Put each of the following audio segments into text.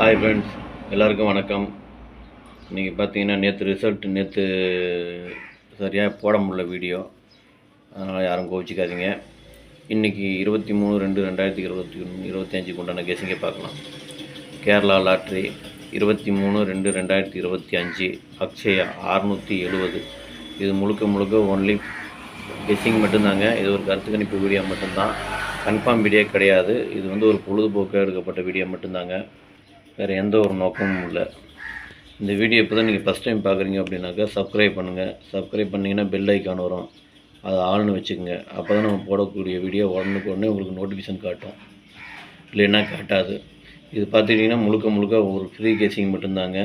Hi friends, எல்லாருக்கும் வணக்கம். இன்றைக்கி பார்த்தீங்கன்னா நேற்று சரியாக போட முடியல வீடியோ, அதனால் யாரும் கோவிச்சிக்காதீங்க. இன்றைக்கி 23/2/2025 உண்டான கெஸிங்கை பார்க்கலாம். கேரளா லாட்ரி 23/2/2025 அக்ஷயா 670. இது முழுக்க ஒன்லி கெஸிங் மட்டும்தாங்க. இது ஒரு கருத்து கணிப்பு வீடியோ மட்டும்தான், கன்ஃபார்ம் வீடியோ கிடையாது. இது ஒரு பொழுதுபோக்காக எடுக்கப்பட்ட வீடியோ மட்டும்தாங்க, வேறு எந்த ஒரு நோக்கமும் இல்லை. இந்த வீடியோ இப்போ தான் நீங்கள் ஃபஸ்ட் டைம் பார்க்குறீங்க அப்படின்னாக்கா சப்ஸ்கிரைப் பண்ணுங்கள். சப்ஸ்கிரைப் பண்ணிங்கன்னா பெல் ஐக்கான் வரும், அதை ஆள்னு வச்சுக்கோங்க. அப்போ தான் நம்ம போடக்கூடிய வீடியோ உடனே உங்களுக்கு நோட்டிஃபிகேஷன் காட்டும், இல்லைன்னா காட்டாது. இது பார்த்துக்கிட்டிங்கன்னா முழுக்க ஒரு ஃப்ரீ கேசிங் மட்டும்தாங்க,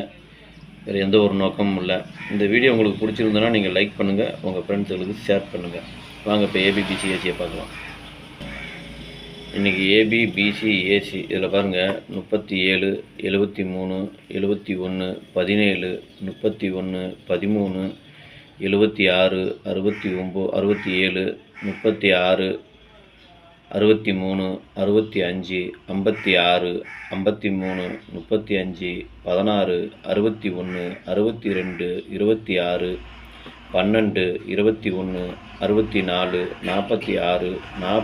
வேறு எந்த ஒரு நோக்கமும் இல்லை. இந்த வீடியோ உங்களுக்கு பிடிச்சிருந்தனா நீங்கள் லைக் பண்ணுங்கள், உங்கள் ஃப்ரெண்ட்ஸுகளுக்கு ஷேர் பண்ணுங்கள். வாங்க இப்போ ஏபிபிசிஏசியை பார்க்கலாம். இன்றைக்கி ஏபிபிசிஏசி இதில் பாருங்கள், 37, 73, 71, 17, 31, 13, 76, 69, 67, 36, 63, 65, 56, 53, 35, 16, 61, 62, 26, 12, 21, 64, 46, 40, 04,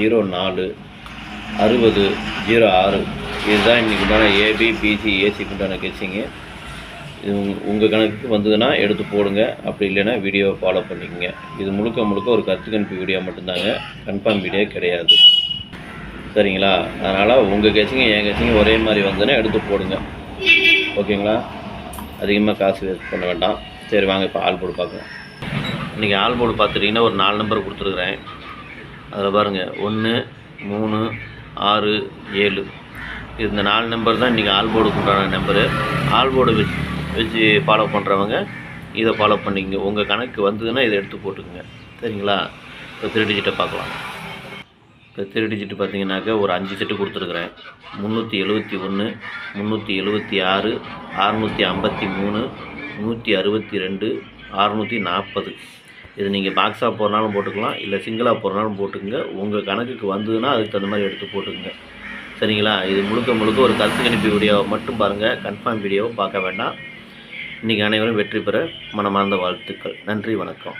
60, 06. இதுதான் இன்றைக்கி உண்டான ஏபிபிசிஏசிக்கு உண்டான கெஸிங்கு. இது உங்கள் கணக்கு வந்ததுன்னா எடுத்து போடுங்க, அப்படி இல்லைன்னா வீடியோவை ஃபாலோ பண்ணிக்கோங்க. இது முழுக்க ஒரு கருத்து கணிப்பு வீடியோ மட்டும்தாங்க, கன்ஃபார்ம் வீடியோ கிடையாது. சரிங்களா? அதனால் உங்கள் கெஸிங்க என் கெஸிங்க ஒரே மாதிரி வந்ததுன்னா எடுத்து போடுங்க, ஓகேங்களா? அதிகமாக காசு வேஸ்ட் பண்ண வேண்டாம். சரி, வாங்க இப்போ ஆல் போர்டு பார்க்கலாம். இன்றைக்கி ஆல் போர்டு பார்த்துட்டிங்கன்னா ஒரு 4 நம்பர் கொடுத்துருக்குறேன். அதில் பாருங்கள், 1, 3, 6, 7. இந்த 4 நம்பர் தான் இன்றைக்கி ஆல் போர்டுக்கு உண்டான நம்பரு. ஆல் போர்டு வச்சு ஃபாலோ பண்ணுறவங்க இதை ஃபாலோ பண்ணிக்கங்க. உங்கள் கணக்கு வந்ததுன்னா இதை எடுத்து போட்டுக்குங்க, சரிங்களா? இப்போ 3 டிஜிட்டை பார்க்கலாம். இப்போ 3 டிஜிட்டு பார்த்தீங்கன்னாக்கா ஒரு 5 செட்டு கொடுத்துருக்குறேன். 371, 376, 653, 162, 640. இது நீங்கள் பாக்ஸாக போடுறனாலும் போட்டுக்கலாம், இல்லை சிங்கிளாக போடுறனாலும் போட்டுக்குங்க. உங்கள் கணக்குக்கு வந்ததுன்னா அதுக்கு தகுந்த மாதிரி எடுத்து போட்டுக்குங்க, சரிங்களா? இது முழுக்க ஒரு கருத்து கணிப்பு வீடியோவை மட்டும் பாருங்கள், கன்ஃபார்ம் வீடியோவை பார்க்க வேண்டாம். இன்றைக்கி அனைவரும் வெற்றி பெற மனமார்ந்த வாழ்த்துக்கள். நன்றி, வணக்கம்.